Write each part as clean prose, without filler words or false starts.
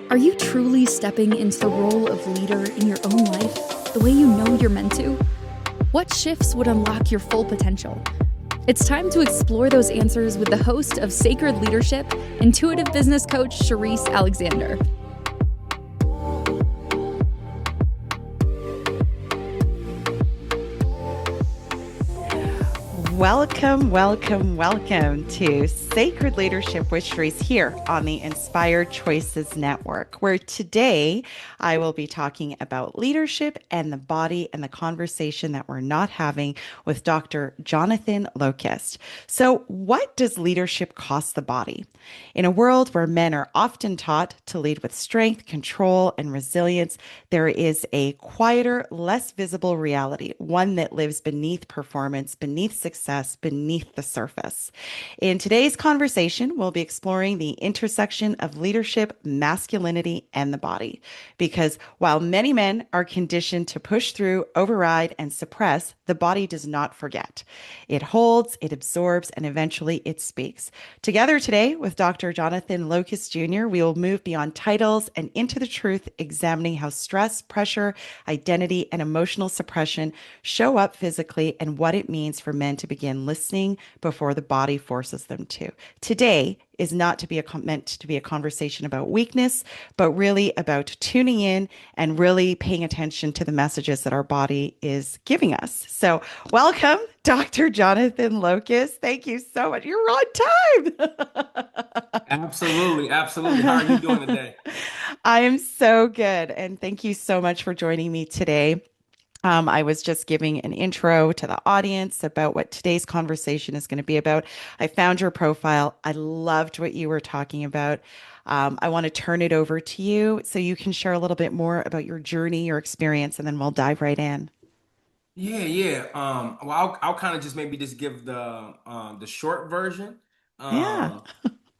Are you truly stepping into the role of leader in your own life the way you know you're meant to? What shifts would unlock your full potential? It's time to explore those answers with the host of Sacred Leadership, intuitive business coach Charisse Alexander. Welcome to Sacred Leadership with Charisse here on the Inspired Choices Network, where today I will be talking about leadership and the body and the conversation that we're not having with Dr. Jonathan Locust. So, what does leadership cost the body? In a world where men are often taught to lead with strength, control, and resilience, there is a quieter, less visible reality, one that lives beneath performance, beneath success, beneath the surface. In today's conversation, we'll be exploring the intersection of leadership, masculinity, and the body. Because while many men are conditioned to push through, override, and suppress, the body does not forget. It holds, it absorbs, and eventually it speaks. Together today with Dr. Jonathan Locust Jr., we will move beyond titles and into the truth, examining how stress, pressure, identity, and emotional suppression show up physically and what it means for men to begin listening before the body forces them to. Today is not to be meant to be a conversation about weakness, but really about tuning in and really paying attention to the messages that our body is giving us. So, welcome, Dr. Jonathan Locust. Thank you so much. You're on Absolutely, absolutely. How are you doing time. today? I am so good. And thank you so much for joining me today. I was just giving an intro to the audience about what today's conversation is going to be about. I found your profile. I loved what you were talking about. I want to turn it over to you so you can share a little bit more about your journey, your experience, and then we'll dive right in. Yeah. Well, I'll kind of just maybe just give the short version. Yeah.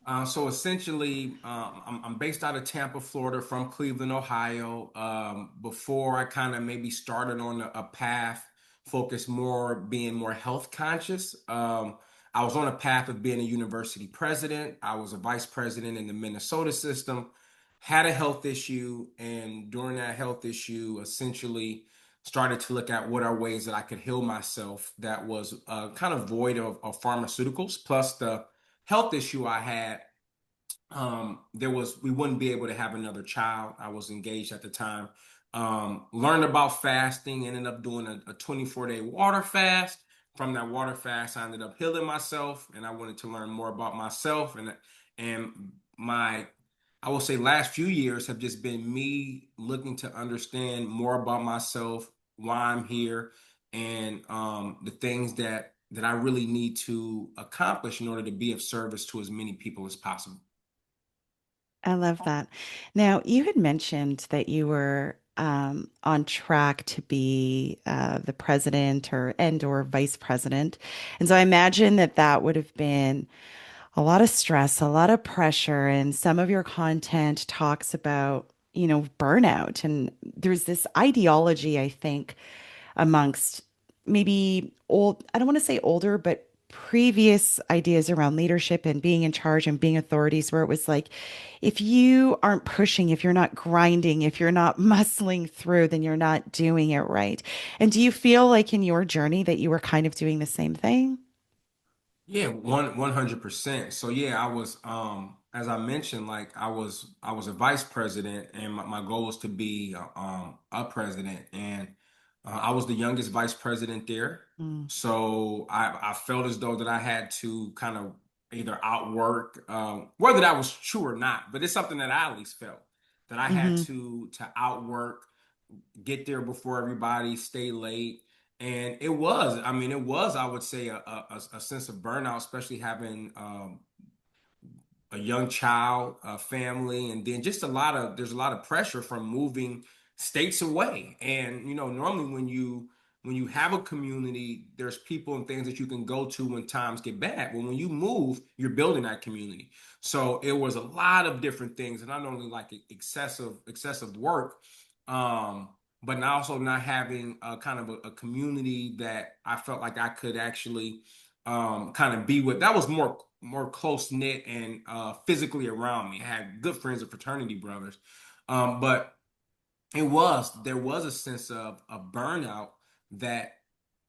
Um, so essentially, I'm based out of Tampa, Florida, from Cleveland, Ohio. Before I kind of maybe started on a path focused more being more health conscious. I was on a path of being a university president. I was a vice president in the Minnesota system, had a health issue, and during that health issue, essentially started to look at what are ways that I could heal myself that was kind of void of pharmaceuticals, plus the health issue I had. We wouldn't be able to have another child. I was engaged at the time. Learned about fasting, ended up doing a 24-day water fast. From that water fast, I ended up healing myself, and I wanted to learn more about myself. And my, I will say, last few years have just been me looking to understand more about myself, why I'm here, and the things that I really need to accomplish in order to be of service to as many people as possible. I love that. Now, you had mentioned that you were on track to be the president or vice president, and so I imagine that that would have been a lot of stress, a lot of pressure, and some of your content talks about, burnout. And there's this ideology, I think, amongst maybe I don't want to say older, but previous ideas around leadership and being in charge and being authorities, where it was like, if you aren't pushing, if you're not grinding, if you're not muscling through, then you're not doing it right. And do you feel like in your journey that you were kind of doing the same thing? Yeah, 100%. So yeah, I was as I mentioned, like I was a vice president, and my goal was to be a president, and I was the youngest vice president there. Mm. So I felt as though that I had to kind of either outwork, whether that was true or not, but it's something that I at least felt that I had Hmm. to outwork, get there before everybody, stay late. And it was, I would say, a sense of burnout, especially having a young child, a family, and then just there's a lot of pressure from moving states away. And normally when you have a community, there's people and things that you can go to when times get bad. But when you move, you're building that community. So it was a lot of different things, and not only like excessive work, um, but also not having a kind of a community that I felt like I could actually kind of be with. That was more close knit and physically around me. I had good friends and fraternity brothers, but there was a sense of burnout that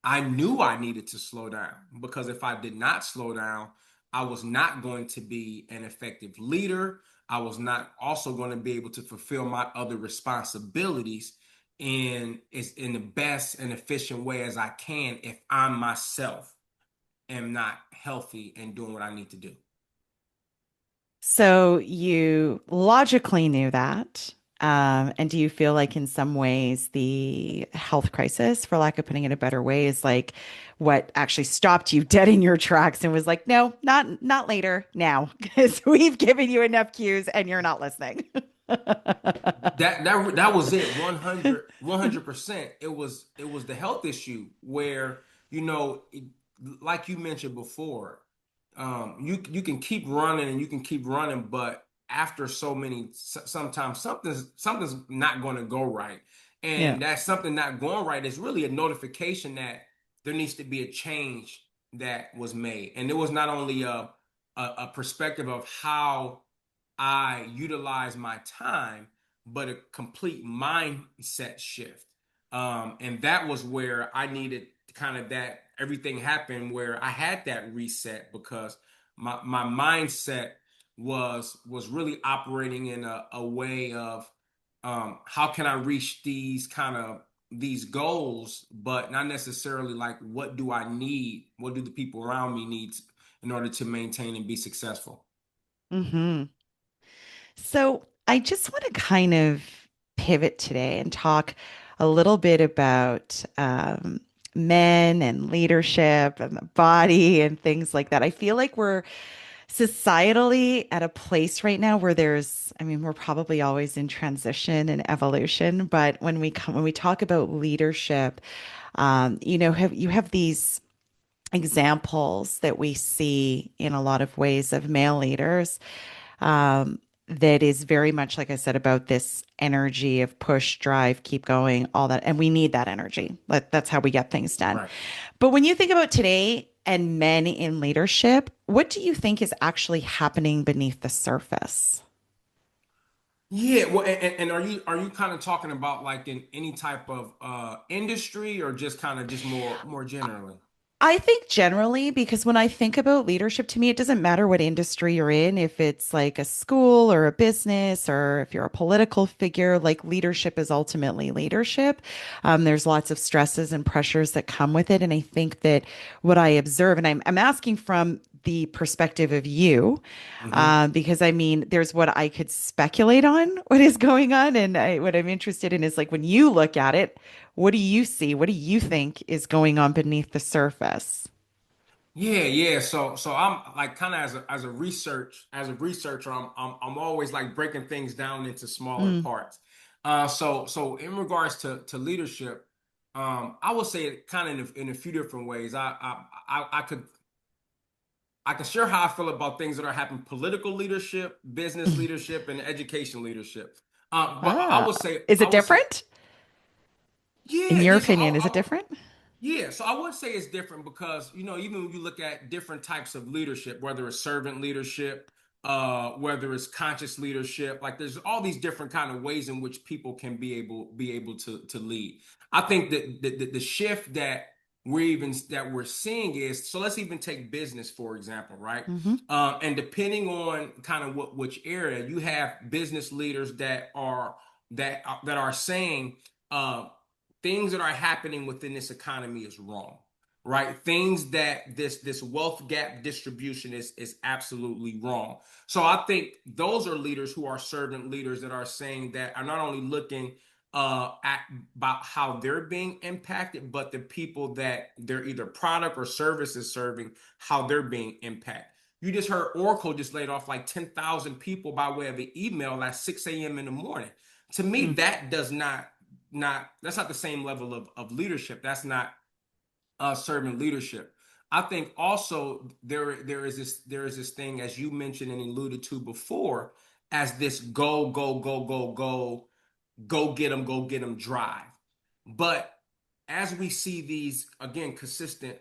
I knew I needed to slow down, because if I did not slow down, I was not going to be an effective leader. I was not also going to be able to fulfill my other responsibilities in the best and efficient way as I can if I myself am not healthy and doing what I need to do. So you logically knew that. And do you feel like in some ways the health crisis, for lack of putting it a better way, is like what actually stopped you dead in your tracks and was like, no, not later, now, because we've given you enough cues and you're not listening. That was it. 100%. It was the health issue where, like you mentioned before, you can keep running and you can keep running, but after sometimes something's not going to go right, Yeah. and that something not going right is really a notification that there needs to be a change that was made. And it was not only a perspective of how I utilize my time, but a complete mindset shift. And that was where I needed kind of that everything happened where I had that reset, because my mindset was really operating in a way of, how can I reach these goals, but not necessarily like what do I need, what do the people around me need in order to maintain and be successful. Hmm. So I just want to kind of pivot today and talk a little bit about men and leadership and the body and things like that. I feel like we're societally at a place right now where I mean, we're probably always in transition and evolution, but when we talk about leadership, you have these examples that we see in a lot of ways of male leaders, that is very much, like I said, about this energy of push, drive, keep going, all that. And we need that energy. That's how we get things done. Right. But when you think about today and men in leadership, what do you think is actually happening beneath the surface? Yeah, well, and are you kind of talking about like in any type of industry, or just kind of just more generally? I think generally, because when I think about leadership, to me, it doesn't matter what industry you're in, if it's like a school or a business or if you're a political figure, like leadership is ultimately leadership. There's lots of stresses and pressures that come with it. And I think that what I observe, and I'm asking from the perspective of you, Hmm. because I mean, there's what I could speculate on what is going on. And what I'm interested in is like when you look at it, what do you see? What do you think is going on beneath the surface? Yeah, yeah. So I'm like kind of as a researcher, I'm always like breaking things down into smaller Mm. parts. So in regards to leadership, I would say it kind of in a few different ways. I could share how I feel about things that are happening: political leadership, business leadership, and education leadership. But I Ah, would say, is it different? In yeah, your yeah. So opinion, is it different? yeah, so I would say it's different because, even when you look at different types of leadership, whether it's servant leadership, whether it's conscious leadership, like there's all these different kind of ways in which people can be able to lead. I think that the shift that we're seeing is, so let's even take business for example, right? Hmm. And depending on kind of which area you have, business leaders that are saying, things that are happening within this economy is wrong, right? Things that this wealth gap distribution is absolutely wrong. So I think those are leaders who are servant leaders that are saying, that are not only looking at about how they're being impacted, but the people that their either product or service is serving, how they're being impacted. You just heard Oracle just laid off like 10,000 people by way of an email at 6 a.m. in the morning. To me, that does not that's not the same level of leadership. That's not servant leadership. I think also there is this thing, as you mentioned and alluded to before, as this go get them drive. But as we see these again consistent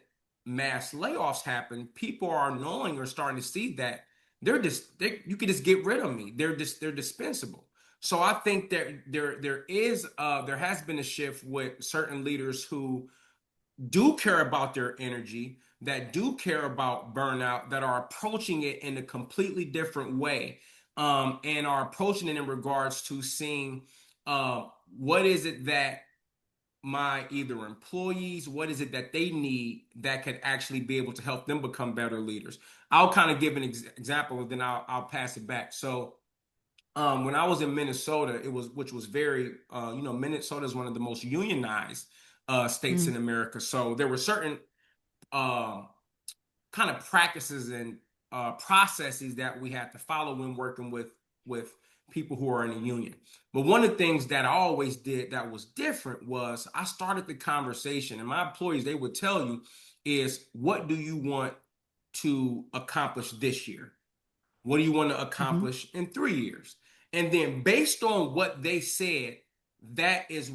mass layoffs happen, people are knowing or starting to see that you can just get rid of me. They're dispensable. So I think that there has been a shift with certain leaders who do care about their energy, that do care about burnout, that are approaching it in a completely different way, and are approaching it in regards to seeing what is it that my either employees, what is it that they need that could actually be able to help them become better leaders. I'll kind of give an example, and then I'll pass it back. So when I was in Minnesota, which was very, Minnesota is one of the most unionized states Mm. in America. So there were certain uh, kind of practices and processes that we had to follow when working with people who are in a union. But one of the things that I always did that was different was I started the conversation, and my employees, they would tell you, is what do you want to accomplish this year? What do you want to Hmm. accomplish in 3 years? And then based on what they said, that is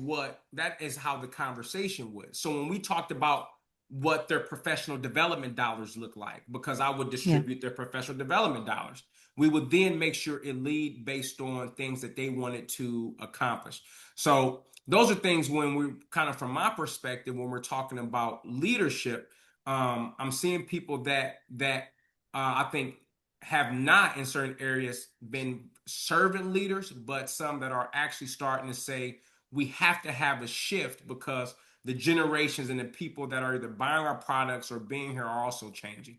how the conversation was. So when we talked about what their professional development dollars look like, because I would Yeah. distribute their professional development dollars, we would then make sure it lead based on things that they wanted to accomplish. So those are things when we kind of, from my perspective, when we're talking about leadership, I'm seeing people that I think have not in certain areas been servant leaders, but some that are actually starting to say we have to have a shift because the generations and the people that are either buying our products or being here are also changing.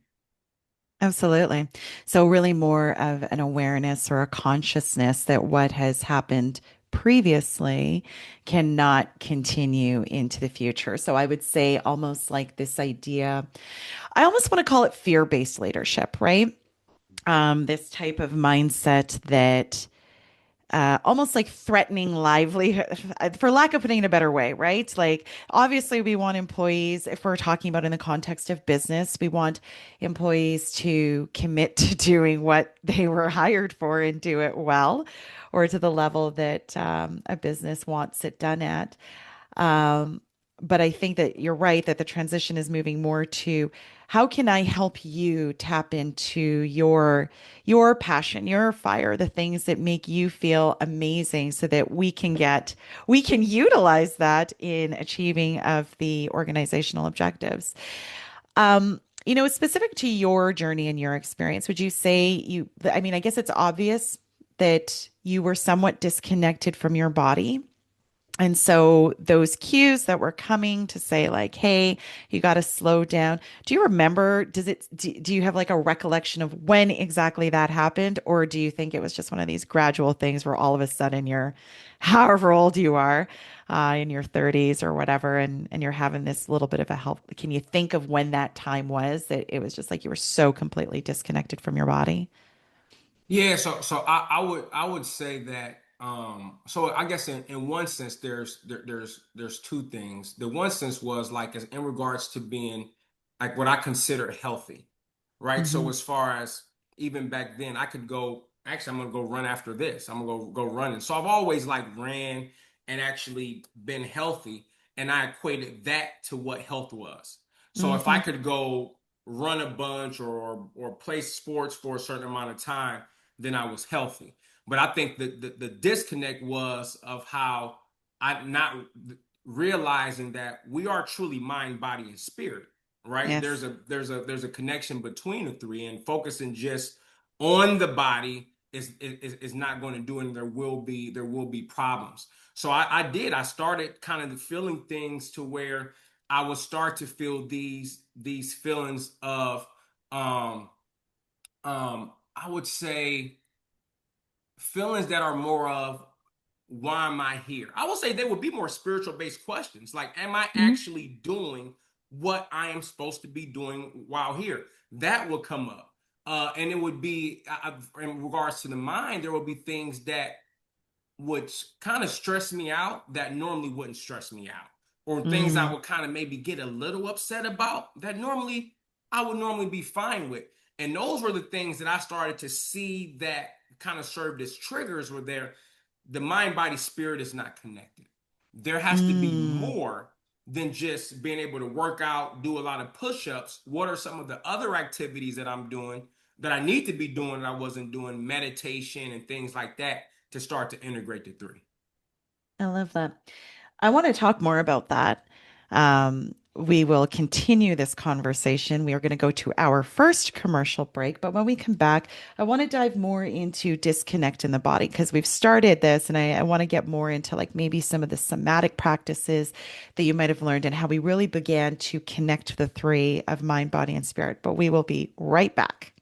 Absolutely. So, really, more of an awareness or a consciousness that what has happened previously cannot continue into the future. So, I would say almost like this idea, I almost want to call it fear-based leadership, right? This type of mindset that almost like threatening livelihood, for lack of putting it a better way, right? Like, obviously, we want employees, if we're talking about in the context of business, we want employees to commit to doing what they were hired for and do it well, or to the level that a business wants it done at. Um, but I think that you're right that the transition is moving more to how can I help you tap into your passion, your fire, the things that make you feel amazing so that we can utilize that in achieving of the organizational objectives. Specific to your journey and your experience, would you say I mean, I guess it's obvious that you were somewhat disconnected from your body, and so those cues that were coming to say like, "Hey, you got to slow down." Do you remember, do you have like a recollection of when exactly that happened, or do you think it was just one of these gradual things where all of a sudden you're however old you are, in your 30s or whatever, and you're having this little bit of a health, can you think of when that time was that it was just like you were so completely disconnected from your body? Yeah, so I would say that so I guess in one sense there's two things. The one sense was like as in regards to being like what I consider healthy, right? So Hmm. as far as even back then I could go, actually I'm gonna go run after this. I'm gonna go running. So I've always like ran and actually been healthy, and I equated that to what health was. So if I Hmm. could go run a bunch or play sports for a certain amount of time, then I was healthy. But I think the disconnect was of how I not realizing that we are truly mind, body, and spirit, right? There's Yes. a connection between the three, and focusing just on the body is not going to do it, and there will be problems. So I started kind of feeling things to where I would start to feel these feelings of um I would say feelings that are more of why am I here? I would say they would be more spiritual based questions like, am I actually doing what I am supposed to be doing while here? That would come up. And it would be, in regards to the mind, there would be things that would kind of stress me out that normally wouldn't stress me out, or things I Mm-hmm. would kind of maybe get a little upset about that normally I would normally be fine with. And those were the things that I started to see that kind of served as triggers were there. The mind, body, spirit is not connected. There has to be Mm. more. than just being able to work out, do a lot of push-ups? What are some of the other activities that I'm doing that I need to be doing that I wasn't doing, meditation and things like that, to start to integrate the three? I love that. I want to talk more about that. We will continue this conversation. We are going to go to our first commercial break, but when we come back, I want to dive more into disconnect in the body because we've started this, and I want to get more into like maybe some of the somatic practices that you might have learned and how we really began to connect the three of mind, body, and spirit. But we will be right back.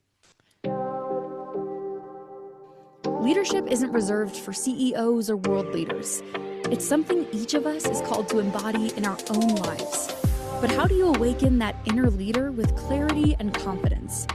Leadership isn't reserved for CEOs or world leaders. It's something each of us is called to embody in our own lives. But how do you awaken that inner leader with clarity and confidence?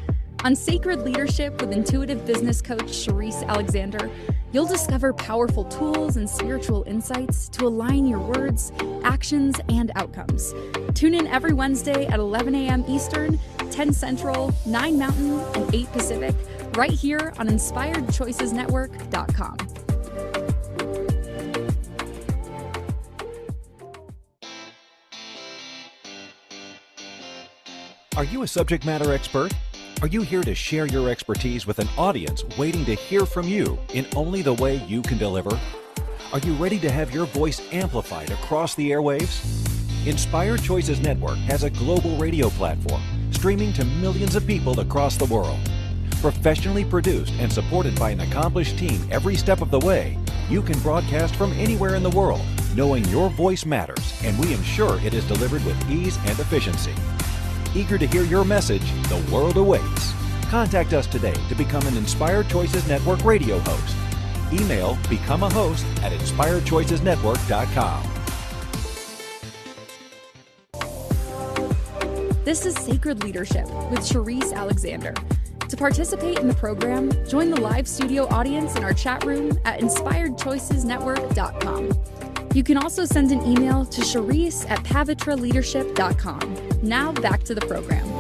On Sacred Leadership with intuitive business coach Charisse Alexander, you'll discover powerful tools and spiritual insights to align your words, actions, and outcomes. Tune in every Wednesday at 11 a.m. Eastern, 10 Central, 9 Mountain, and 8 Pacific, right here on InspiredChoicesNetwork.com. Are you a subject matter expert? Are you here to share your expertise with an audience waiting to hear from you in only the way you can deliver? Are you ready to have your voice amplified across the airwaves? Inspired Choices Network has a global radio platform streaming to millions of people across the world. Professionally produced and supported by an accomplished team every step of the way, you can broadcast from anywhere in the world, knowing your voice matters, and we ensure it is delivered with ease and efficiency. Eager to hear your message, the world awaits. Contact us today to become an Inspired Choices Network radio host. Email become a host at inspiredchoicesnetwork.com. This is Sacred Leadership with Charisse Alexander. To participate in the program, join the live studio audience in our chat room at inspiredchoicesnetwork.com. You can also send an email to charisse@pavitraleadership.com. Now back to the program.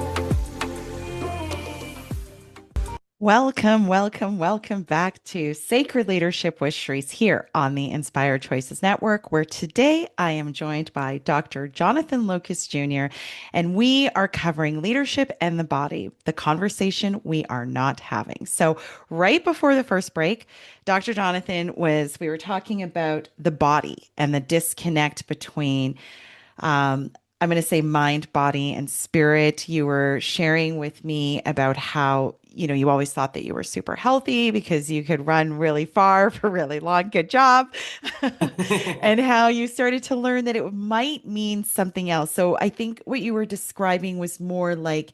Welcome back to Sacred Leadership with Charisse here on the Inspired Choices Network, where today I am joined by Dr. Jonathan Locust Jr., and we are covering leadership and the body, the conversation we are not having. So right before the first break, Dr. Jonathan we were talking about the body and the disconnect between I'm going to say mind, body, and spirit. You were sharing with me about how, you always thought that you were super healthy because you could run really far for really long. Good job. And how you started to learn that it might mean something else. So I think what you were describing was more like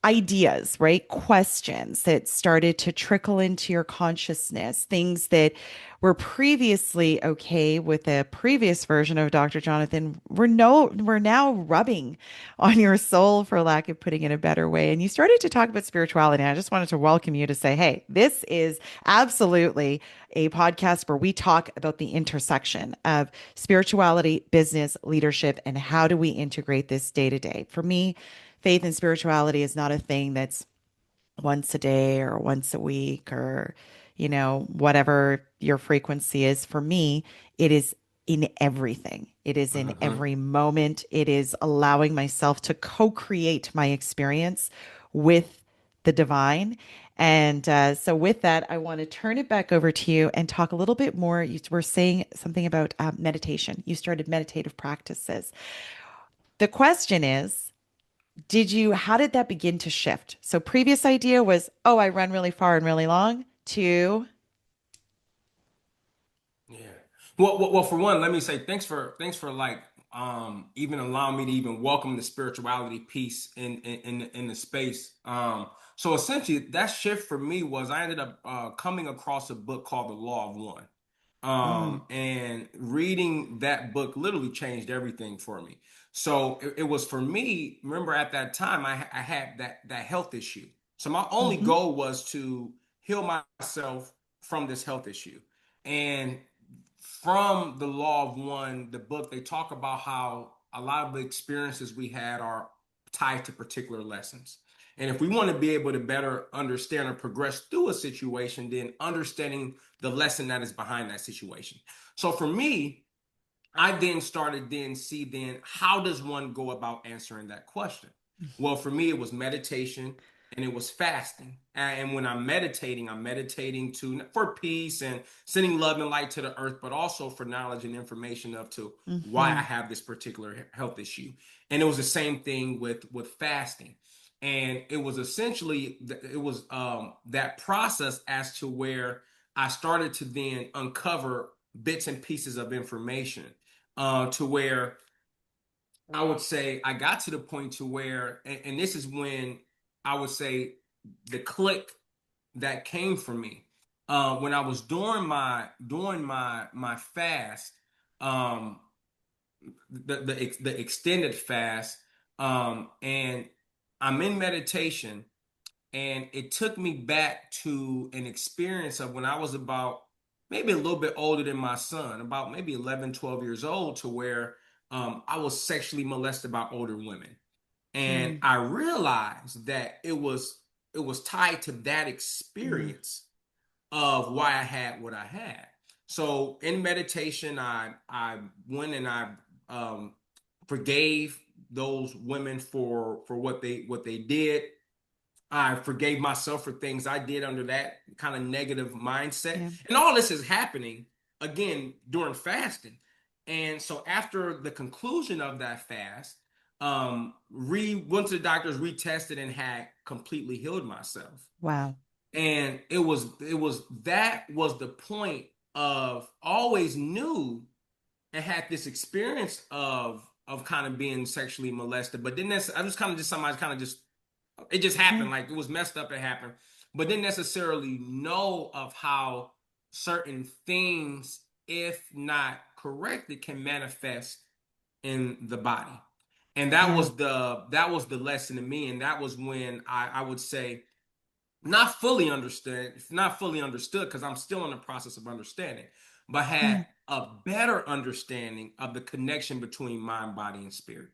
ideas, right? Questions that started to trickle into your consciousness, things that were previously okay with a previous version of Dr. Jonathan were now rubbing on your soul, for lack of putting it a better way. And you started to talk about spirituality. And I just wanted to welcome you to say, hey, this is absolutely a podcast where we talk about the intersection of spirituality, business, leadership, and how do we integrate this day to day. For me, faith and spirituality is not a thing that's once a day or once a week or, whatever your frequency is. For me, it is in everything. It is in every moment. It is allowing myself to co-create my experience with the divine. And so with that, I want to turn it back over to you and talk a little bit more. You were saying something about meditation. You started meditative practices. The question is, how did that begin to shift? So previous idea was, oh, I run really far and really long, to Yeah. Well, for one, let me say thanks for like even allowing me to even welcome the spirituality piece in the space. So essentially, that shift for me was I ended up coming across a book called The Law of One. mm, And reading that book literally changed everything for me. So it was for me. Remember, at that time, I had that health issue. So my only hmm goal was to heal myself from this health issue. And from The Law of One, the book, they talk about how a lot of the experiences we had are tied to particular lessons. And if we want to be able to better understand or progress through a situation, then understanding the lesson that is behind that situation. So for me, I then started how does one go about answering that question? Well, for me, it was meditation and it was fasting. And when I'm meditating for peace and sending love and light to the earth, but also for knowledge and information of to why I Hmm. have this particular health issue. And it was the same thing with fasting. And it was essentially that process as to where I started to then uncover bits and pieces of information to where I would say I got to the point to where, and this is when I would say the click that came from me when I was doing my fast, um, the extended fast, and I'm in meditation, and it took me back to an experience of when I was about maybe a little bit older than my son, about maybe 11, 12 years old, to where I was sexually molested by older women. And Mm. I realized that it was tied to that Mm. experience of why I had what I had. So in meditation, I went and I um, forgave those women for what they did. I forgave myself for things I did under that kind of negative mindset. Yeah. And all this is happening again during fasting. And so after the conclusion of that fast, went to the doctors, retested, and had completely healed myself. Wow. And that was the point of always knew and had this experience of kind of being sexually molested, but then I was kind of just somebody kind of just it just Yeah. happened. Like it was messed up. It happened, but didn't necessarily know of how certain things, if not corrected, can manifest in the body. And that Yeah. was the lesson to me. And that was when I would say not fully understood because I'm still in the process of understanding, but Yeah. had a better understanding of the connection between mind, body, and spirit.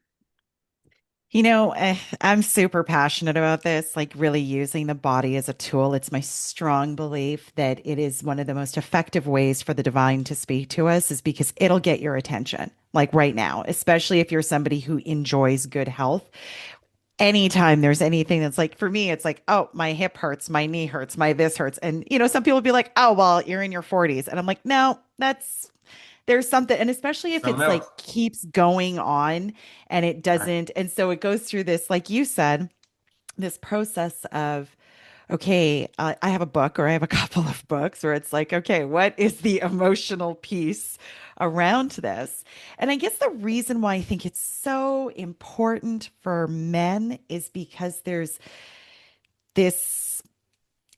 I'm super passionate about this, like really using the body as a tool. It's my strong belief that it is one of the most effective ways for the divine to speak to us, is because it'll get your attention, like right now, especially if you're somebody who enjoys good health. Anytime there's anything that's like, for me, it's like, oh, my hip hurts, my knee hurts, my this hurts. And, some people be like, oh, well, you're in your 40s. And I'm like, no, there's something. And especially if Something it's else. like keeps going on and it Right. doesn't. And so it goes through this, like you said, this process of, okay, I have a book, or I have a couple of books where it's like, okay, what is the emotional piece around this? And I guess the reason why I think it's so important for men is because there's this,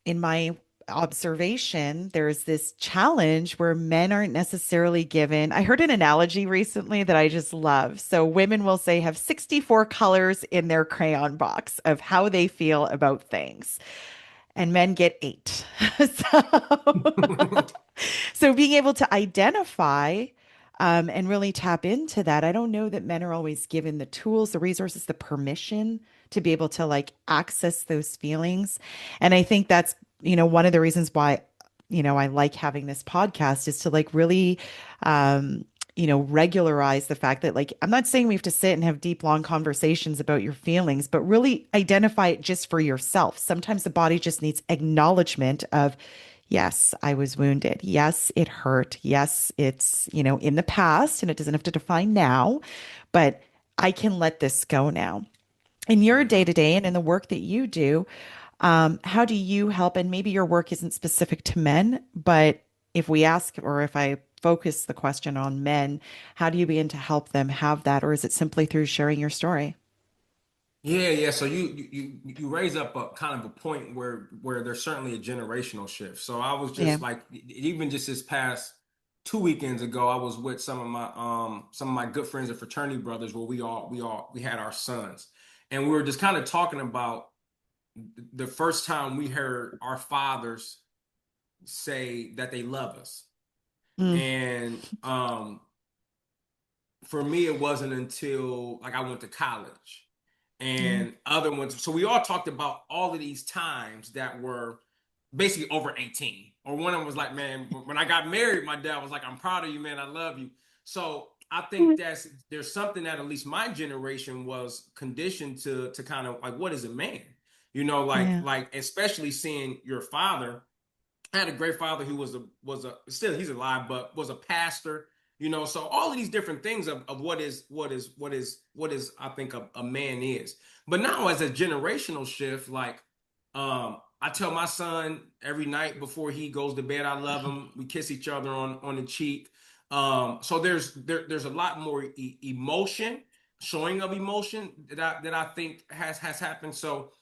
in my observation, there's this challenge where men aren't necessarily given. I heard an analogy recently that I just love. So women will say have 64 colors in their crayon box of how they feel about things, and men get eight. So, so being able to identify and really tap into that, I don't know that men are always given the tools, the resources, the permission to be able to like access those feelings. And I think that's, one of the reasons why, I like having this podcast, is to like really, um, regularize the fact that, like, I'm not saying we have to sit and have deep, long conversations about your feelings, but really identify it just for yourself. Sometimes the body just needs acknowledgement of, yes, I was wounded. Yes, it hurt. Yes, it's, in the past and it doesn't have to define now, but I can let this go now. In your day Mhm. to day and in the work that you do, how do you help? And maybe your work isn't specific to men, but if we ask, or if I focus the question on men, how do you begin to help them have that? Or is it simply through sharing your story? Yeah, yeah. So you raise up a kind of a point where there's certainly a generational shift. So I was Yeah. just like, even just this past 2 weekends ago, I was with some of my good friends and fraternity brothers where we had our sons, and we were just kind of talking about the first time we heard our fathers say that they love us. Mm, And for me, it wasn't until like I went to college yeah. and other ones. So we all talked about all of these times that were basically over 18. Or one of them was like, man, when I got married, my dad was like, I'm proud of you, man. I love you. So I think there's something that at least my generation was conditioned to kind of like, what is a man? Yeah. Like especially seeing your father. I had a great father who was a still he's alive, but was a pastor. So all of these different things of what is I think a man is. But now as a generational shift, like I tell my son every night before he goes to bed, I love him. We kiss each other on the cheek. So there's a lot more emotion, showing of emotion that I think has happened. So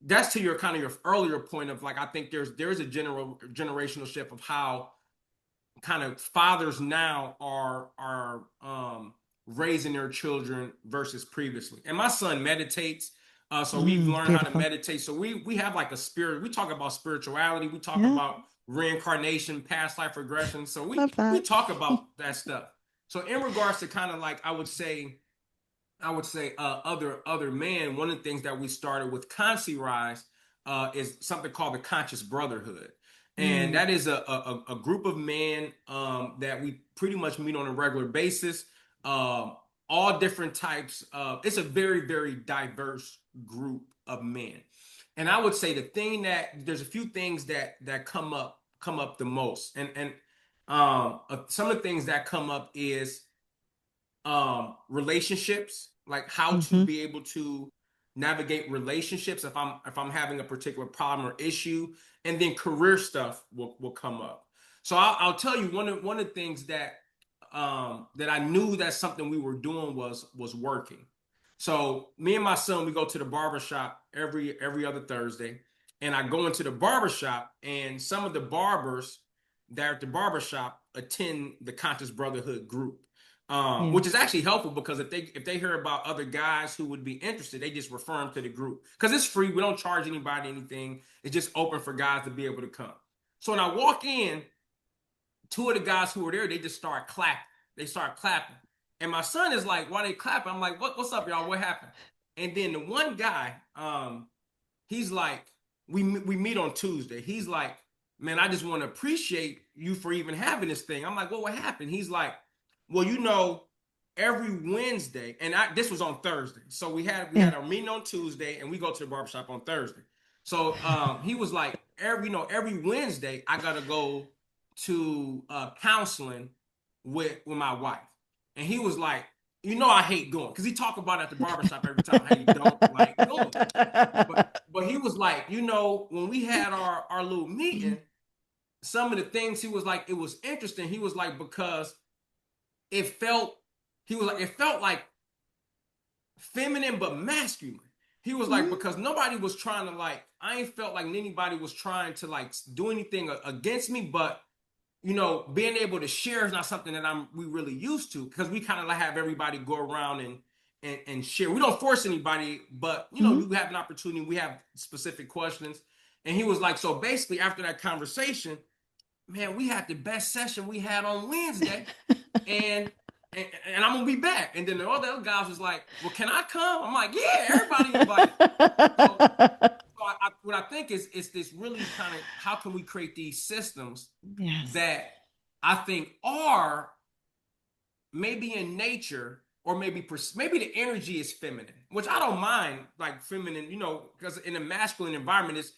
that's to your kind of your earlier point of like, I think there's a generational shift of how kind of fathers now are raising their children versus previously. And my son meditates, so we've learned how to Beautiful. meditate. So we have like a spirit. We talk about spirituality. We talk Yeah. about reincarnation, past life regression. So we Love we that. talk about that stuff. So in regards to kind of like I would say other men. One of the things that we started with Consci Rise is something called the Conscious Brotherhood, and Mm. that is a group of men that we pretty much meet on a regular basis. All different types of. It's a very very diverse group of men, and I would say the thing that there's a few things that come up the most, and some of the things that come up is relationships, like how to Hmm. be able to navigate relationships if I'm having a particular problem or issue, and then career stuff will come up. So I'll tell you one of the things that I knew that something we were doing was working. So me and my son, we go to the barber shop every other Thursday, and I go into the barber shop, and some of the barbers that are at the barber shop attend the Conscious Brotherhood group, Yeah. which is actually helpful because if they hear about other guys who would be interested, they just refer them to the group because it's free. We don't charge anybody anything. It's just open for guys to be able to come. So when I walk in, two of the guys who were there, they just start clapping. They start clapping, and my son is like, "Why they clapping?" I'm like, "What's up, y'all? What happened?" And then the one guy, he's like, we meet on Tuesday. He's like, "Man, I just want to appreciate you for even having this thing." I'm like, "Well, what happened?" He's like, "Well, every Wednesday," and this was on Thursday. So we had we Yeah. had our meeting on Tuesday, and we go to the barbershop on Thursday. So he was like, every Wednesday I gotta go to counseling with my wife, and he was like, I hate going because he talk about it at the barbershop every time how you don't like going. But he was like, when we had our little meeting, some of the things he was like, it was interesting. He was like, because it felt it felt like feminine but masculine. He was like, Mhm. because nobody was trying to like, I ain't felt like anybody was trying to like do anything against me, but being able to share is not something that we really used to because we kind of like have everybody go around and share. We don't force anybody, but Mhm. you have an opportunity. We have specific questions, and he was like, so basically after that conversation, man, we had the best session we had on Wednesday, and and I'm gonna be back. And then the other guys was like, well, can I come? I'm like, yeah, everybody invited. So, what I think is this really kind of how can we create these systems Yes. that I think are maybe in nature or maybe the energy is feminine, which I don't mind like feminine, because in a masculine environment is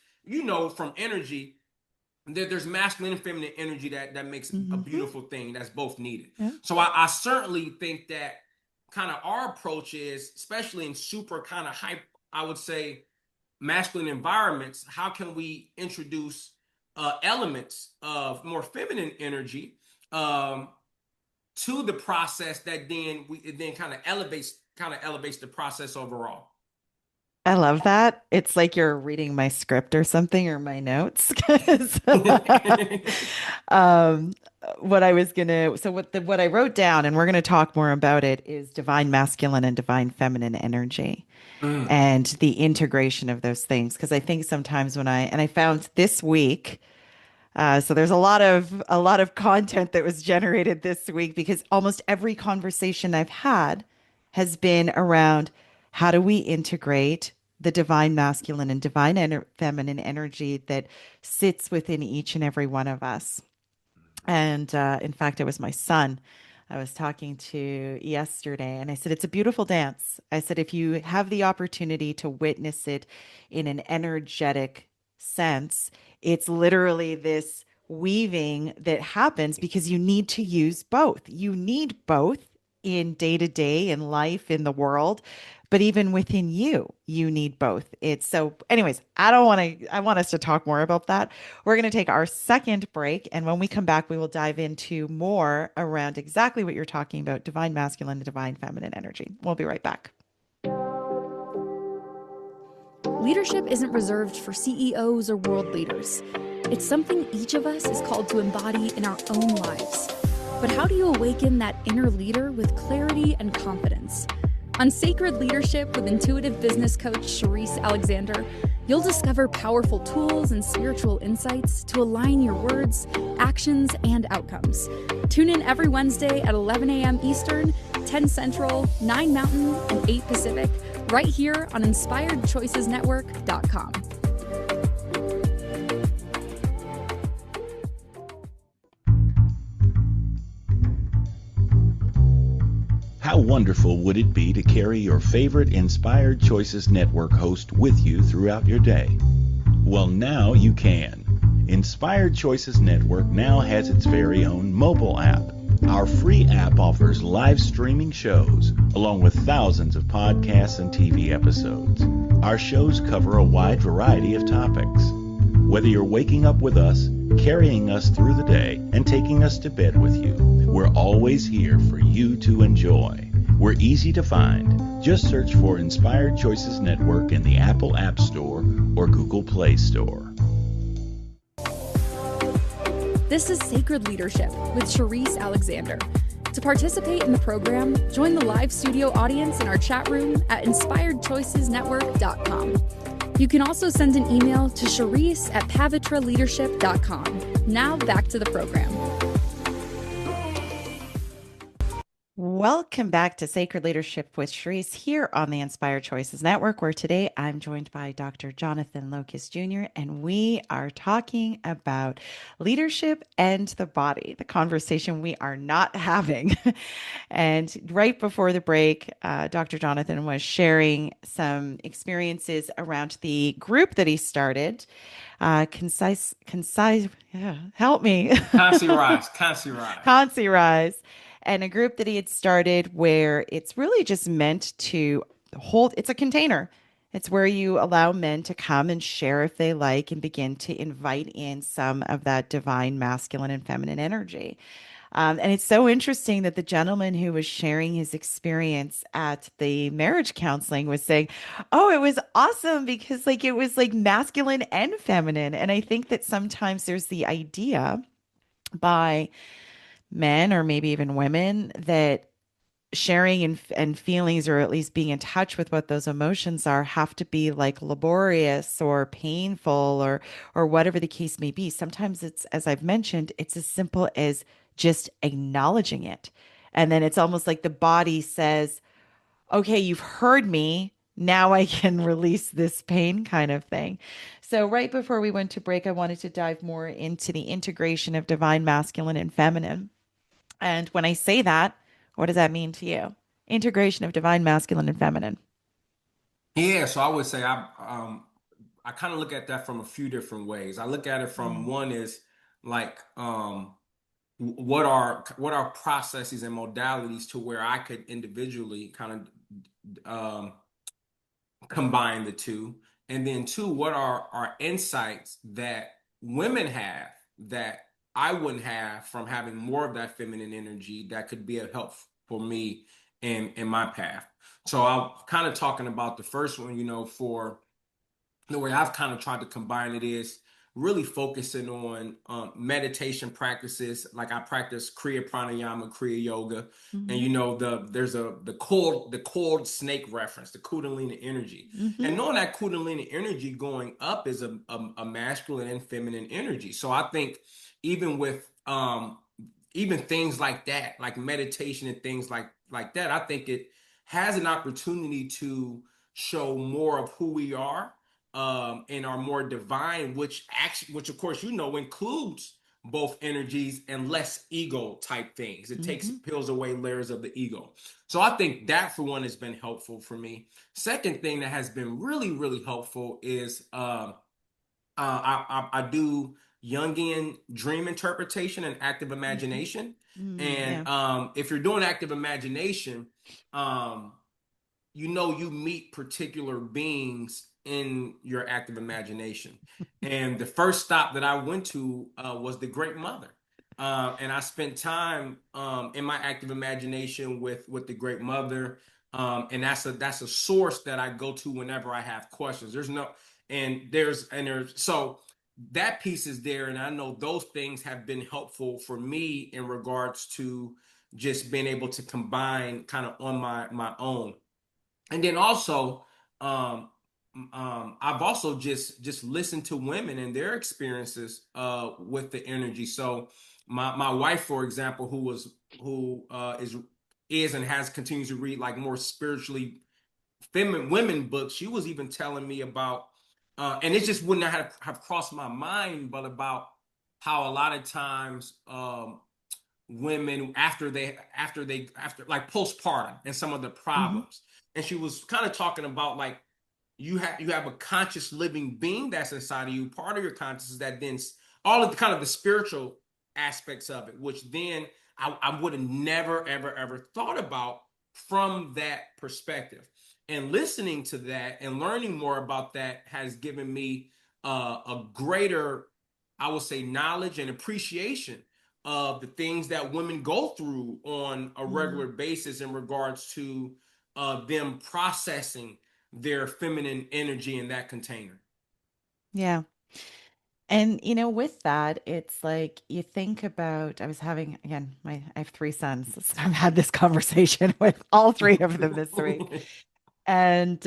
from energy there's masculine and feminine energy that makes a Hmm. beautiful thing that's both needed. Yeah. So I certainly think that kind of our approach is, especially in super kind of hype, I would say masculine environments, how can we introduce elements of more feminine energy um, to the process that it then kind of elevates the process overall. I love that. It's like you're reading my script or something or my notes. 'Cause, um, what I was gonna, so what I wrote down, and we're gonna talk more about it, is divine masculine and divine feminine energy Mm. and the integration of those things. Because I think sometimes and I found this week. So there's a lot of content that was generated this week because almost every conversation I've had has been around how do we integrate the divine masculine and divine feminine energy that sits within each and every one of us. And in fact, it was my son I was talking to yesterday, and I said, it's a beautiful dance. I said, if you have the opportunity to witness it in an energetic sense, it's literally this weaving that happens because you need to use both. You need both in day to day, in life, in the world. But even within you, you need both. It's so, anyways, I want us to talk more about that. We're going to take our second break. And when we come back, we will dive into more around exactly what you're talking about, divine masculine and divine feminine energy. We'll be right back. Leadership isn't reserved for CEOs or world leaders. It's something each of us is called to embody in our own lives. But how do you awaken that inner leader with clarity and confidence? On Sacred Leadership with intuitive business coach Charisse Alexander, you'll discover powerful tools and spiritual insights to align your words, actions, and outcomes. Tune in every Wednesday at 11 a.m. Eastern, 10 Central, 9 Mountain, and 8 Pacific, right here on InspiredChoicesNetwork.com. How wonderful would it be to carry your favorite Inspired Choices Network host with you throughout your day? Well, now you can. Inspired Choices Network now has its very own mobile app. Our free app offers live streaming shows, along with thousands of podcasts and TV episodes. Our shows cover a wide variety of topics. Whether you're waking up with us, carrying us through the day, and taking us to bed with you, we're always here for you to enjoy. We're easy to find. Just search for Inspired Choices Network in the Apple App Store or Google Play Store. This is Sacred Leadership with Charisse Alexander. To participate in the program, join the live studio audience in our chat room at InspiredChoicesNetwork.com. You can also send an email to Charisse@pavitraleadership.com. Now back to the program. Welcome back to Sacred Leadership with Charisse here on the Inspired Choices Network, where today I'm joined by Dr. Jonathan Locust Jr., and we are talking about leadership and the body, the conversation we are not having. And right before the break, Dr. Jonathan was sharing some experiences around the group that he started. Concise, yeah, help me. Concy Rise. And a group that he had started where it's really just meant to hold, it's a container. It's where you allow men to come and share if they like and begin to invite in some of that divine masculine and feminine energy. And it's so interesting that the gentleman who was sharing his experience at the marriage counseling was saying, oh, it was awesome because like it was like masculine and feminine. And I think that sometimes there's the idea by men or maybe even women that sharing and feelings, or at least being in touch with what those emotions are, have to be like laborious or painful or whatever the case may be. Sometimes it's, as I've mentioned, it's as simple as just acknowledging it. And then it's almost like the body says, okay, you've heard me. Now I can release this pain, kind of thing. So right before we went to break, I wanted to dive more into the integration of divine masculine and feminine. And when I say that, what does that mean to you? Integration of divine masculine and feminine. Yeah, so I would say I kind of look at that from a few different ways. I look at it from one is like what are processes and modalities to where I could individually kind of combine the two, and then two, what are insights that women have that I wouldn't have from having more of that feminine energy that could be a help for me in my path. So I'm kind of talking about the first one, for the way I've kind of tried to combine it is really focusing on meditation practices. Like I practice Kriya Pranayama, Kriya Yoga, and there's the coiled snake reference, the Kundalini energy, and knowing that Kundalini energy going up is a masculine and feminine energy. So I think even with even things like that, like meditation and things like that, I think it has an opportunity to show more of who we are and are more divine, which of course includes both energies and less ego type things. It takes Hmm. peels away layers of the ego. So I think that for one has been helpful for me. Second thing that has been really, really helpful is I do Jungian dream interpretation and active Hmm. imagination. Yeah. And if you're doing active imagination, um, you meet particular beings in your active imagination. And the first stop that I went to was the Great Mother. And I spent time in my active imagination with the Great Mother. And that's a source that I go to whenever I have questions. There's so that piece is there, and I know those things have been helpful for me in regards to just being able to combine kind of on my own. And then also I've also just listened to women and their experiences with the energy. So my wife, for example, who is and has continues to read like more spiritually feminine women books, she was even telling me about and it just wouldn't have crossed my mind, but about how a lot of times women after like postpartum and some of the Hmm. problems. And she was kind of talking about like you have a conscious living being that's inside of you. Part of your consciousness that then all of the kind of the spiritual aspects of it, which then I would have never ever thought about from that perspective. And listening to that and learning more about that has given me a greater, I would say, knowledge and appreciation of the things that women go through on a Hmm. regular basis in regards to them processing their feminine energy in that container. Yeah. And with that, it's like you think about, I was having, again, I have three sons. So I've had this conversation with all three of them this week. And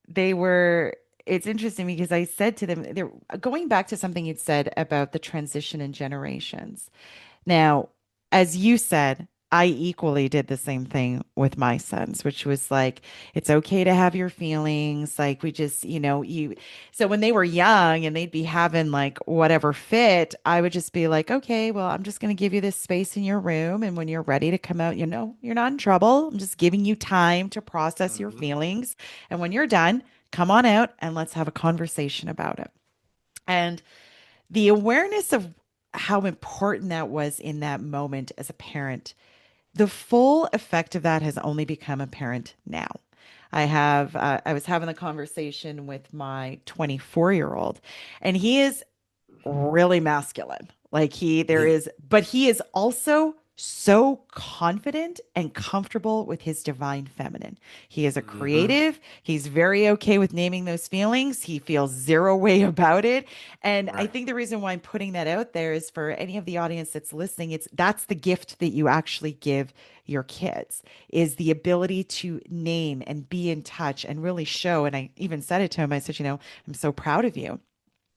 they were, it's interesting because I said to them, they're going back to something you'd said about the transition in generations. Now, as you said, I equally did the same thing with my sons, which was like, it's okay to have your feelings. Like, we just, so when they were young and they'd be having like whatever fit, I would just be like, okay, well, I'm just going to give you this space in your room. And when you're ready to come out, you're not in trouble. I'm just giving you time to process your Mhm. feelings. And when you're done, come on out and let's have a conversation about it. And the awareness of how important that was in that moment as a parent, the full effect of that has only become apparent now. I was having a conversation with my 24-year-old, and he is really masculine. Like but he is also so confident and comfortable with his divine feminine. He is a Mhm. creative. He's very okay with naming those feelings. He feels zero way about it. And I Right. think the reason why I'm putting that out there is for any of the audience that's listening, that's the gift that you actually give your kids is the ability to name and be in touch and really show. And I even said it to him. I said, I'm so proud of you.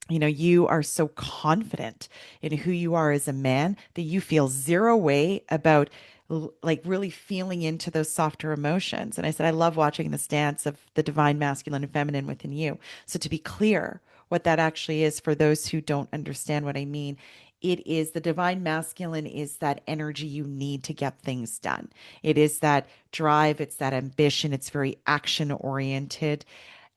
You are so confident in who you are as a man that you feel zero way about like really feeling into those softer emotions. And I said, I love watching this dance of the divine masculine and feminine within you. So to be clear, what that actually is for those who don't understand what I mean, it is the divine masculine is that energy you need to get things done. It is that drive, it's that ambition, it's very action oriented,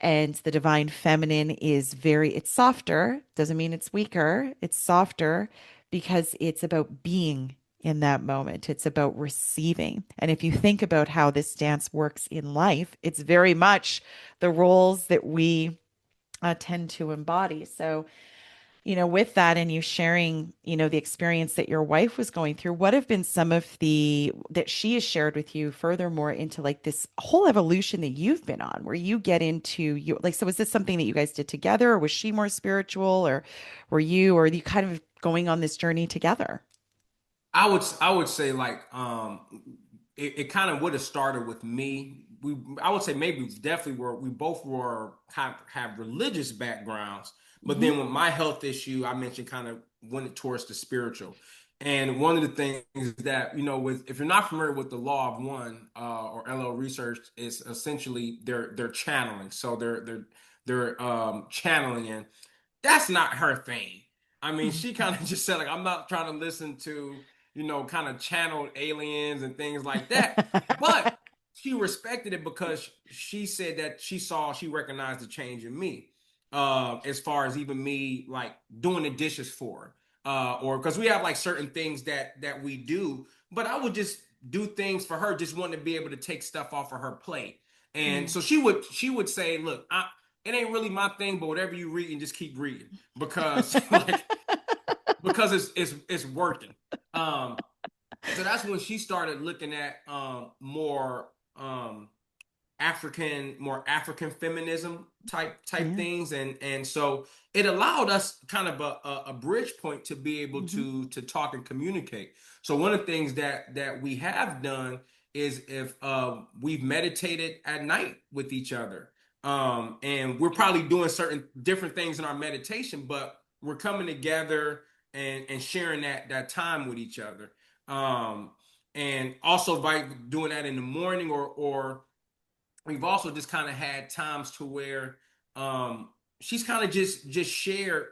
and the divine feminine it's softer, doesn't mean it's weaker, it's softer because it's about being in that moment. It's about receiving. And if you think about how this dance works in life, it's very much the roles that we tend to embody. So with that and you sharing, the experience that your wife was going through, what have been some of the that she has shared with you furthermore into like this whole evolution that you've been on, where you get into you like, so was this something that you guys did together, or was she more spiritual, or are you kind of going on this journey together? I would say like it kind of would have started with me. I would say maybe definitely were we both were kind of have religious backgrounds, but Hmm. then with my health issue, I mentioned kind of went towards the spiritual. And one of the things that with if you're not familiar with the law of one or LO research, is essentially they're channeling. So they're channeling, and that's not her thing. I mean, she kind of just said like, I'm not trying to listen to, kind of channeled aliens and things like that. But she respected it because she said that she recognized the change in me, as far as even me like doing the dishes for her, or because we have like certain things that we do, but I would just do things for her, just wanting to be able to take stuff off of her plate. And Mm. so she would say, look, it ain't really my thing, but whatever you read, and just keep reading because like because it's working. Um, so that's when she started looking at um, more African feminism type Yeah. things, and so it allowed us kind of a bridge point to be able Hmm. to talk and communicate. So one of the things that we have done is if we've meditated at night with each other, and we're probably doing certain different things in our meditation, but we're coming together and sharing that time with each other. Um, and also by doing that in the morning, or we've also just kind of had times to where she's kind of just shared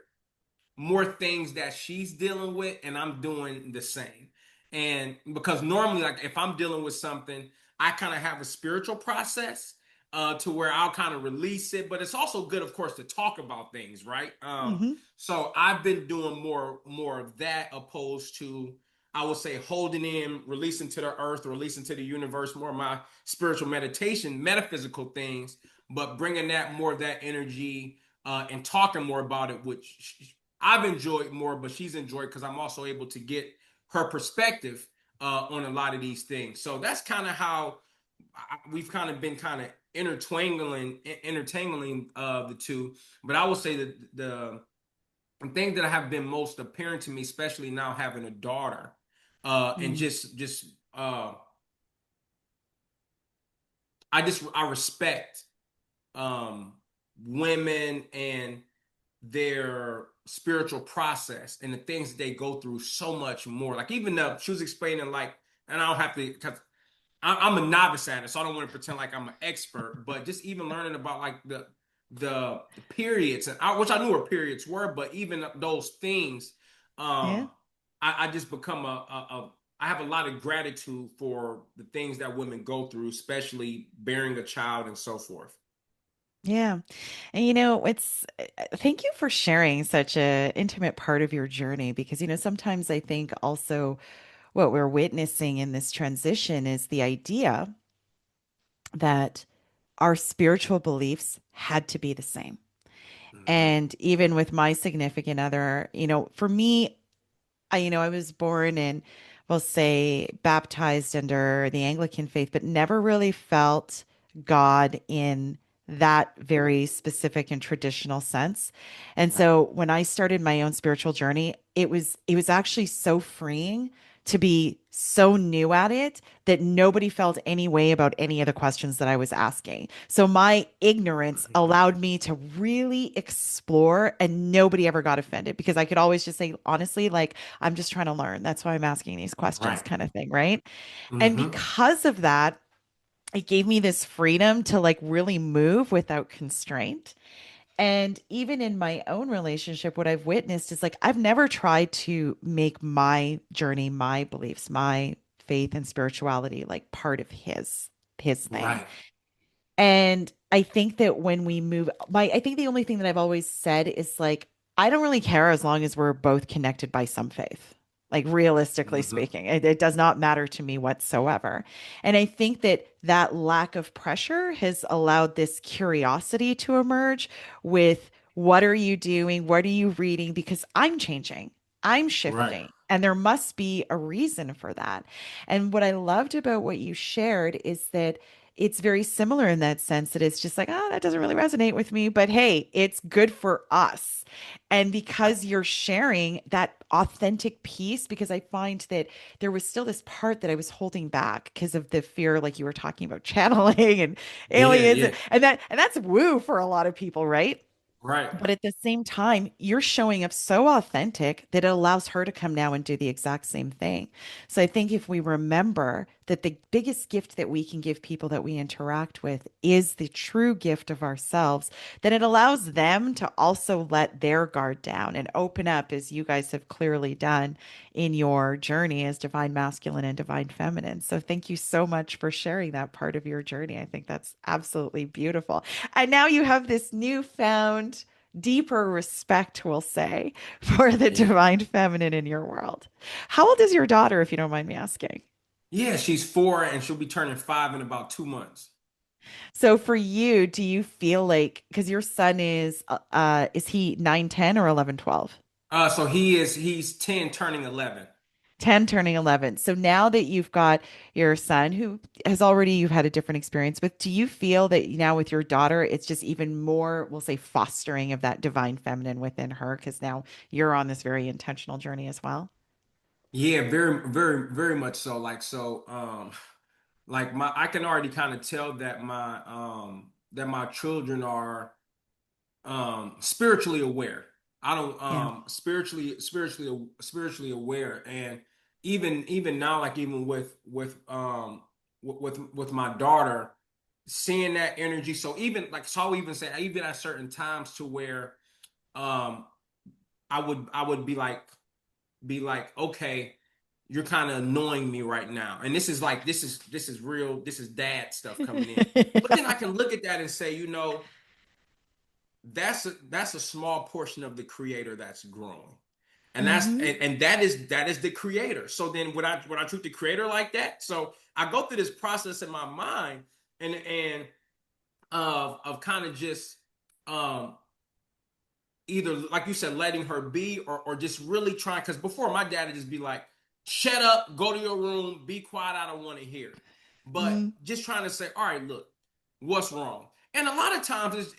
more things that she's dealing with, and I'm doing the same. And because normally, like if I'm dealing with something, I kind of have a spiritual process, to where I'll kind of release it, but it's also good, of course, to talk about things, right? Hmm. So I've been doing more of that, opposed to, I would say, holding in, releasing to the earth, or releasing to the universe, more of my spiritual meditation, metaphysical things, but bringing that more of that energy, and talking more about it, which I've enjoyed more, but she's enjoyed because I'm also able to get her perspective, on a lot of these things. So that's kind of how we've kind of been kind of intertangling the two. But I would say that the thing that have been most apparent to me, especially now having a daughter, and Mm. just I respect um, women and their spiritual process and the things that they go through so much more. Like even she was explaining like, and I don't have to because I'm a novice at it, so I don't want to pretend like I'm an expert. But just even learning about like the periods, and which I knew what periods were, but even those things, Yeah. I just become I have a lot of gratitude for the things that women go through, especially bearing a child and so forth. Yeah. And thank you for sharing such a intimate part of your journey because sometimes I think also what we're witnessing in this transition is the idea that our spiritual beliefs had to be the same. Hmm. And even with my significant other, for me, I was born and we'll say baptized under the Anglican faith, but never really felt God in that very specific and traditional sense. And Right. so when I started my own spiritual journey, it was actually so freeing to be so new at it that nobody felt any way about any of the questions that I was asking. So my ignorance Hmm. allowed me to really explore and nobody ever got offended because I could always just say, honestly, like, I'm just trying to learn. That's why I'm asking these questions, Right. kind of thing. Right. And Hmm. because of that, it gave me this freedom to like really move without constraint. And even in my own relationship, what I've witnessed is like I've never tried to make my journey, my beliefs, my faith and spirituality like part of his thing. Right. And I think that when we move, I think the only thing that I've always said is like, I don't really care as long as we're both connected by some faith. Like realistically Hmm. speaking, it does not matter to me whatsoever. And I think that that lack of pressure has allowed this curiosity to emerge with what are you doing? What are you reading? Because I'm changing, I'm Right. shifting, and there must be a reason for that. And what I loved about what you shared is that it's very similar in that sense that it's just like, oh, that doesn't really resonate with me, but hey, it's good for us. And Right. because you're sharing that authentic piece, because I find that there was still this part that I was holding back because of the fear, like you were talking about channeling and Yeah. aliens, Yeah. and that's woo for a lot of people, right? Right. But at the same time, you're showing up so authentic that it allows her to come now and do the exact same thing. So I think if we remember that the biggest gift that we can give people that we interact with is the true gift of ourselves, then it allows them to also let their guard down and open up, as you guys have clearly done in your journey as divine masculine and divine feminine. So thank you so much for sharing that part of your journey. I think that's absolutely beautiful. And now you have this newfound deeper respect, we'll say, for the Yeah. divine feminine in your world. How old is your daughter, if you don't mind me asking? Yeah, she's 4 and she'll be turning 5 in about 2 months. So for you, do you feel like, because your son is he 9, 10, or 11, 12? So he's 10 turning 11. 10 turning 11. So now that you've got your son who has already you've had a different experience with, do you feel that now with your daughter, it's just even more, we'll say, fostering of that divine feminine within her? Because now you're on this very intentional journey as well. Yeah, very, very, very much so. Like my I can already kind of tell that my children are spiritually aware. I don't Yeah. spiritually aware. And even now, like even with my daughter, seeing that energy. So even like, so I'll even say, even at certain times to where um I would be like, okay, you're kind of annoying me right now. And this is like, this is real, this is dad stuff coming in. But then I can look at that and say, that's a small portion of the creator that's growing. And that's Hmm. and that is the creator. So then would I treat the creator like that? So I go through this process in my mind, and of kind of just um either, like you said, letting her be, or just really trying. Because before, my dad would just be like, shut up, go to your room, be quiet, I don't want to hear. But Mm, just trying to say, all right, look, what's wrong? And a lot of times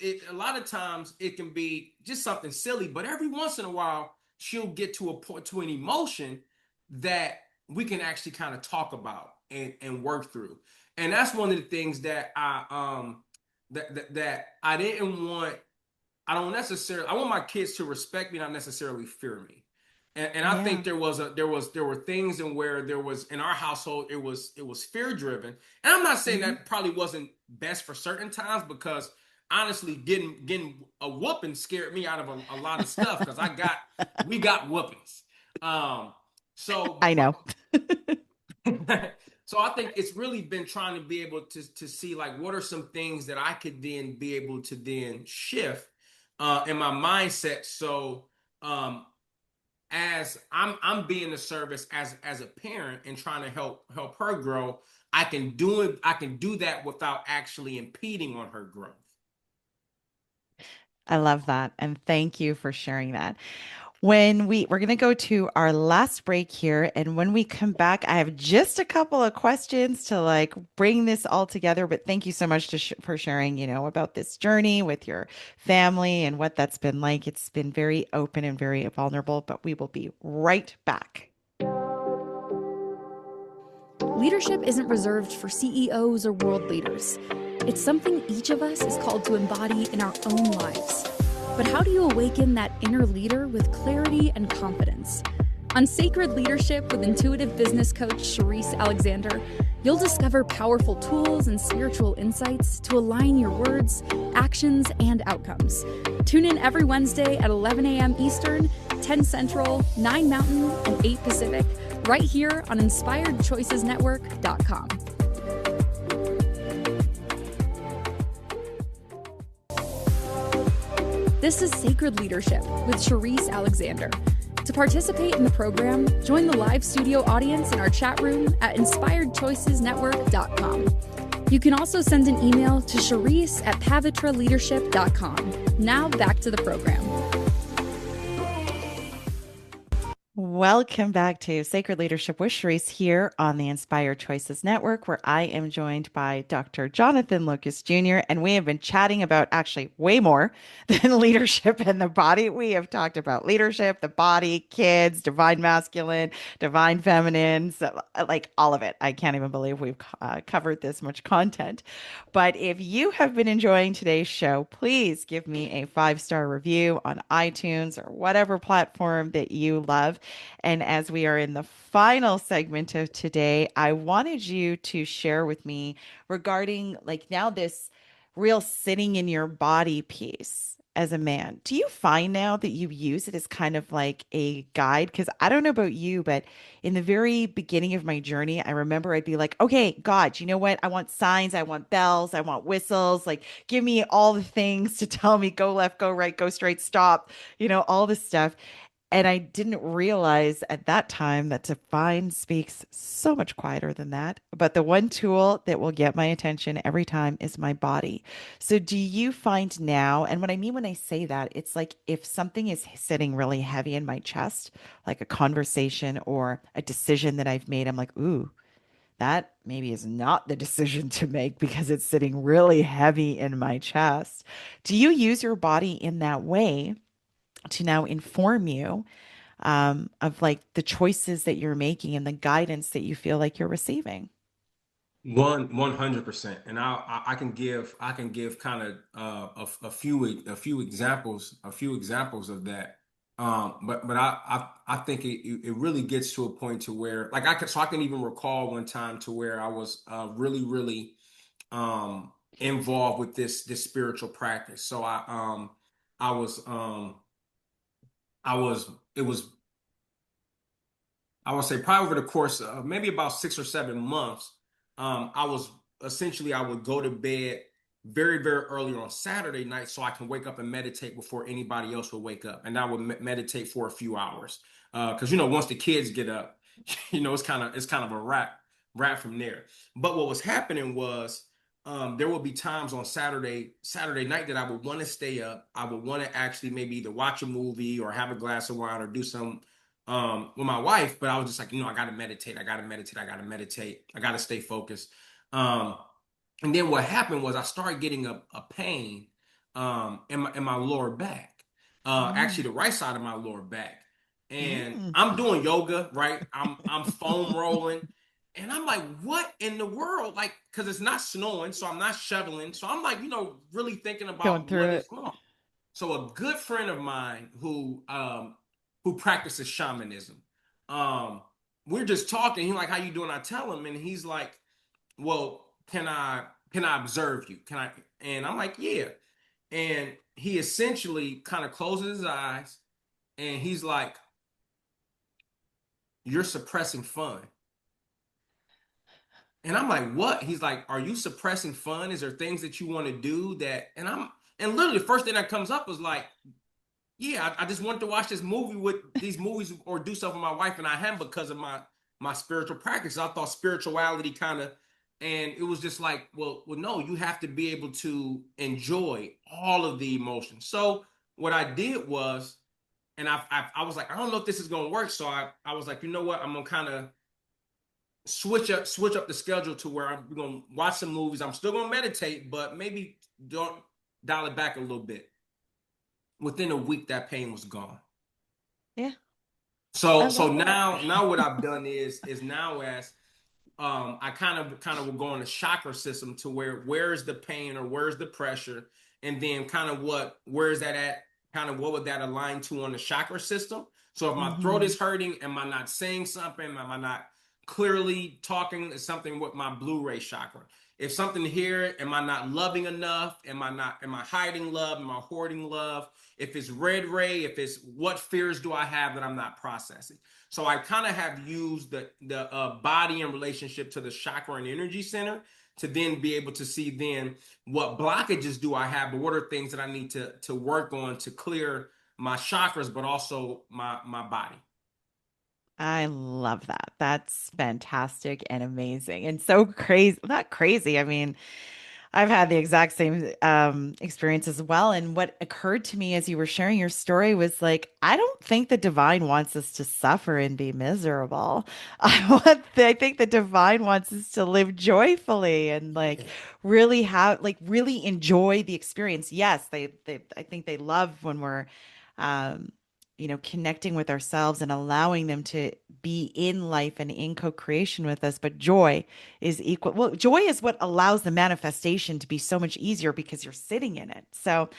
it can be just something silly, but every once in a while she'll get to a point, to an emotion that we can actually kind of talk about and work through. And that's one of the things that that I didn't want. I want my kids to respect me, not necessarily fear me. And I think yeah. there were things in where there was, in our household, it was fear driven. And I'm not saying Hmm. that probably wasn't best for certain times, because honestly, getting a whooping scared me out of a lot of stuff, because we got whoopings. Um so I know. so I think it's really been trying to be able to see, like, what are some things that I could then be able to then shift in my mindset. So um, as I'm being the service as a parent and trying to help her grow, I can do it. I can do that without actually impeding on her growth. I love that. And thank you for sharing that. We're going to go to our last break here, and when we come back, I have just a couple of questions to like bring this all together. But thank you so much for sharing, about this journey with your family and what that's been like. It's been very open and very vulnerable. But we will be right back. Leadership isn't reserved for CEOs or world leaders. It's something each of us is called to embody in our own lives. But how do you awaken that inner leader with clarity and confidence? On Sacred Leadership with intuitive business coach Charisse Alexander, you'll discover powerful tools and spiritual insights to align your words, actions, and outcomes. Tune in every Wednesday at 11 a.m. Eastern, 10 Central, 9 Mountain, and 8 Pacific, right here on InspiredChoicesNetwork.com. This is Sacred Leadership with Charisse Alexander. To participate in the program, join the live studio audience in our chat room at InspiredChoicesNetwork.com. You can also send an email to Charisse@pavitraleadership.com. Now back to the program. Welcome back to Sacred Leadership with Sharice here on the Inspired Choices Network, where I am joined by Dr. Jonathan Locust Jr. And we have been chatting about actually way more than leadership and the body. We have talked about leadership, the body, kids, divine masculine, divine feminine, so, like all of it. I can't even believe we've covered this much content. But if you have been enjoying today's show, please give me a 5-star review on iTunes or whatever platform that you love. And as we are in the final segment of today, I wanted you to share with me regarding like now this real sitting in your body piece as a man. Do you find now that you use it as kind of like a guide? Because I don't know about you, but in the very beginning of my journey, I remember I'd be like, okay, God, you know what? I want signs, I want bells, I want whistles. Like, give me all the things to tell me go left, go right, go straight, stop, all this stuff. And I didn't realize at that time that Define speaks so much quieter than that. But the one tool that will get my attention every time is my body. So, do you find now, and what I mean when I say that, it's like if something is sitting really heavy in my chest, like a conversation or a decision that I've made, I'm like, ooh, that maybe is not the decision to make because it's sitting really heavy in my chest. Do you use your body in that way to now inform you of like the choices that you're making and the guidance that you feel like you're receiving? 100%. And I can give kind of a few examples of that. But I think it really gets to a point to where like I can even recall one time to where I was really um involved with this spiritual practice. So I was I was it was I would say probably over the course of maybe about 6 or 7 months, I was essentially I would go to bed very early on Saturday night so I can wake up and meditate before anybody else would wake up, and I would meditate for a few hours. Because once the kids get up, it's kind of a wrap from there. But what was happening was there would be times on Saturday night that I would want to stay up. I would want to actually maybe either watch a movie or have a glass of wine or do some with my wife, but I was just like, I gotta meditate, I gotta meditate, I gotta meditate, I gotta stay focused. Um, and then what happened was I started getting a pain in my lower back, actually Mm, the right side of my lower back. And mm. I'm doing yoga, right? I'm foam rolling, and I'm like, what in the world? Like, because it's not snowing, so I'm not shoveling. So I'm like, really thinking Going about through what is it. going on. So a good friend of mine who practices shamanism, um, we're just talking. He's like, "How you doing?" I tell him, and he's like, "Well, can I observe you? Can I?" And I'm like, "Yeah." And he essentially kind of closes his eyes, and he's like, "You're suppressing fun." And I'm like, "What?" He's like, "Are you suppressing fun? Is there things that you want to do that?" And literally the first thing that comes up was like, yeah, I just wanted to watch this movie with these movies or do stuff with my wife and I hadn't because of my spiritual practice. I thought spirituality kind of, and it was just like, well, no, you have to be able to enjoy all of the emotions. So what I did was, and I was like, I don't know if this is gonna work. So I was like, you know what, I'm gonna kind of switch up the schedule to where I'm gonna watch some movies. I'm still gonna meditate, but maybe don't dial it back a little bit. Within a week, that pain was gone. Yeah, I So love that. now what I've done is now as I kind of will go on the chakra system to where's the pain or where's the pressure, and then kind of where's that at, kind of what would that align to on the chakra system. So if my throat Hmm. is hurting, am I not saying something? Am I not clearly talking something with my blue ray chakra? If something here, am I not loving enough? Am I hiding love? Am I hoarding love? If it's red ray, if it's what fears do I have that I'm not processing? So I kind of have used the body in relationship to the chakra and energy center to then be able to see then what blockages do I have, but what are things that I need to work on to clear my chakras, but also my body. I love that. That's fantastic and amazing and so crazy. Not crazy. I mean, I've had the exact same experience as well. And what occurred to me as you were sharing your story was like, I don't think the divine wants us to suffer and be miserable. I think the divine wants us to live joyfully and like really have, like, really enjoy the experience. Yes, I think they love when we're, um, connecting with ourselves and allowing them to be in life and in co-creation with us. But joy is equal. Well, joy is what allows the manifestation to be so much easier because you're sitting in it. So,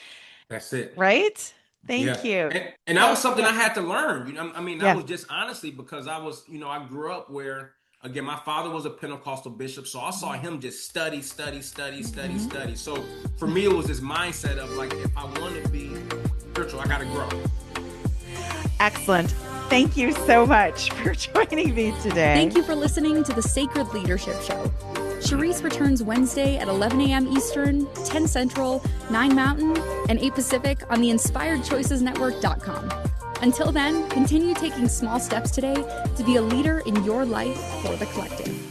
That's it. right? Thank Yeah. you. And that was So, something I had to learn. I mean, that yeah. was just honestly because I was, I grew up where, again, my father was a Pentecostal bishop. So I saw him just study, study, study, study, study. So for me, it was this mindset of like, if I want to be spiritual, I got to grow. Excellent. Thank you so much for joining me today. Thank you for listening to the Sacred Leadership Show. Charisse returns Wednesday at 11 a.m. Eastern, 10 Central, 9 Mountain, and 8 Pacific on the InspiredChoicesNetwork.com. Until then, continue taking small steps today to be a leader in your life for the collective.